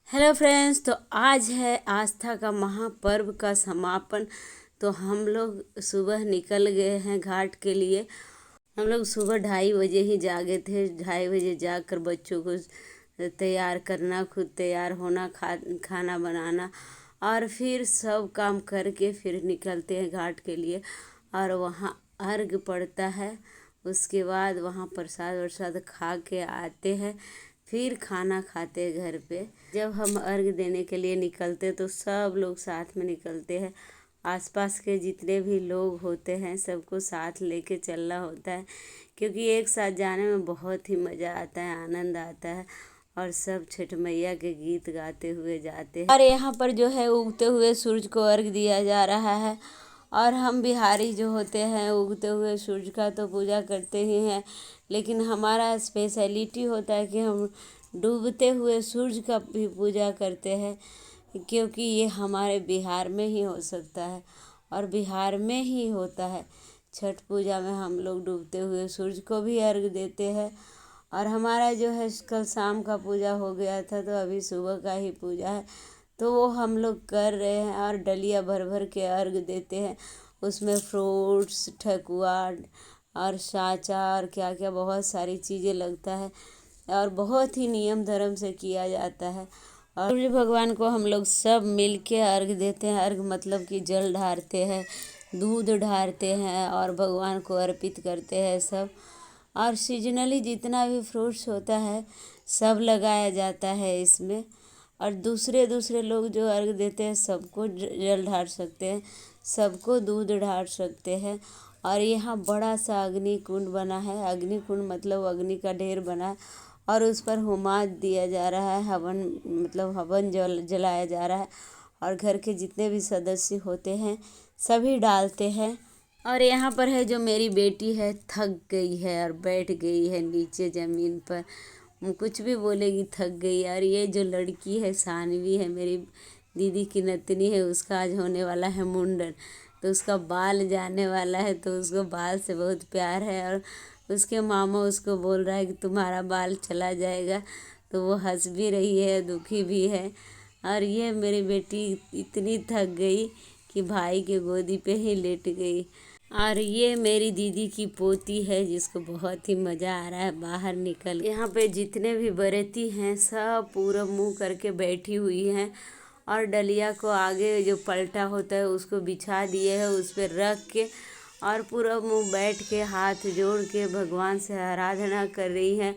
Hello friends, तो आज है आस्था का महापर्व का समापन। तो हम लोग सुबह निकल गए हैं घाट के लिए। हम लोग सुबह 2:30 बजे ही जागे थे। 2:30 बजे जाकर बच्चों को तैयार करना, खुद तैयार होना, खाना बनाना और फिर सब काम करके फिर निकलते हैं घाट के लिए। और वहाँ अर्घ पड़ता है। उसके बाद वहाँ प्रसाद वरसाद खा के आते हैं, फिर खाना खाते हैं घर पे। जब हम अर्घ देने के लिए निकलते तो सब लोग साथ में निकलते हैं। आसपास के जितने भी लोग होते हैं सबको साथ लेके चलना होता है, क्योंकि एक साथ जाने में बहुत ही मज़ा आता है, आनंद आता है। और सब छठ मैया के गीत गाते हुए जाते हैं। और यहाँ पर जो है उगते हुए सूरज को अर्घ दिया जा रहा है। और हम बिहारी जो होते हैं उगते हुए सूरज का तो पूजा करते ही हैं, लेकिन हमारा स्पेशलिटी होता है कि हम डूबते हुए सूरज का भी पूजा करते हैं, क्योंकि ये हमारे बिहार में ही हो सकता है और बिहार में ही होता है। छठ पूजा में हम लोग डूबते हुए सूरज को भी अर्घ देते हैं। और हमारा जो है कल शाम का पूजा हो गया था, तो अभी सुबह का ही पूजा है, तो वो हम लोग कर रहे हैं। और डलिया भर भर के अर्घ देते हैं। उसमें फ्रूट्स, ठकुआ और साँचा और क्या क्या बहुत सारी चीज़ें लगता है और बहुत ही नियम धर्म से किया जाता है। और सूर्य भगवान को हम लोग सब मिल के अर्घ देते हैं। अर्घ मतलब कि जल ढारते हैं, दूध ढारते हैं और भगवान को अर्पित करते हैं सब। और सीजनली जितना भी फ्रूट्स होता है सब लगाया जाता है इसमें। और दूसरे दूसरे लोग जो अर्घ देते हैं सबको जल ढार सकते हैं, सबको दूध ढार सकते हैं। और यहाँ बड़ा सा अग्नि कुंड बना है। अग्नि कुंड मतलब अग्नि का ढेर बना है और उस पर होमाज दिया जा रहा है, हवन मतलब हवन जलाया जा रहा है। और घर के जितने भी सदस्य होते हैं सभी डालते हैं। और यहाँ पर है जो मेरी बेटी है, थक गई है और बैठ गई है नीचे ज़मीन पर। कुछ भी बोलेगी, थक गई। और ये जो लड़की है सानवी है, मेरी दीदी की नतनी है, उसका आज होने वाला है मुंडन। तो उसका बाल जाने वाला है, तो उसको बाल से बहुत प्यार है। और उसके मामा उसको बोल रहा है कि तुम्हारा बाल चला जाएगा, तो वो हंस भी रही है, दुखी भी है। और ये मेरी बेटी इतनी थक गई कि भाई के गोदी पे ही लेट गई। और ये मेरी दीदी की पोती है, जिसको बहुत ही मज़ा आ रहा है बाहर निकल। यहाँ पे जितने भी बरेती हैं सब पूरा मुंह करके बैठी हुई हैं। और डलिया को आगे जो पलटा होता है उसको बिछा दिए है, उस पर रख के और पूरा मुंह बैठ के हाथ जोड़ के भगवान से आराधना कर रही हैं।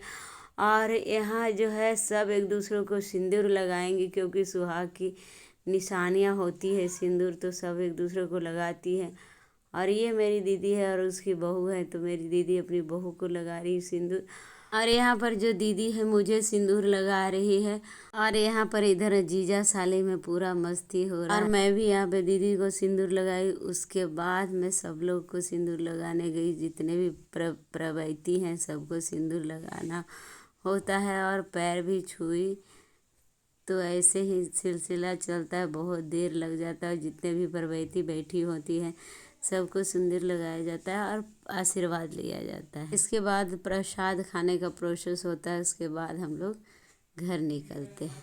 और यहाँ जो है सब एक दूसरे को सिंदूर लगाएंगे, क्योंकि सुहाग की निशानियाँ होती है सिंदूर, तो सब एक दूसरे को लगाती है। और ये मेरी दीदी है और उसकी बहू है, तो मेरी दीदी अपनी बहू को लगा रही है सिंदूर। और यहाँ पर जो दीदी है मुझे सिंदूर लगा रही है। और यहाँ पर इधर जीजा साली में पूरा मस्ती हो रहा है। और मैं भी यहाँ पे दीदी को सिंदूर लगाई। उसके बाद मैं सब लोग को सिंदूर लगाने गई, जितने भी प्रवैती हैं सबको सिंदूर लगाना होता है और पैर भी छुई। तो ऐसे ही सिलसिला चलता है, बहुत देर लग जाता है। जितने भी परवैती बैठी होती हैं सबको सिंदूर लगाया जाता है और आशीर्वाद लिया जाता है। इसके बाद प्रसाद खाने का प्रोसेस होता है। उसके बाद हम लोग घर निकलते हैं।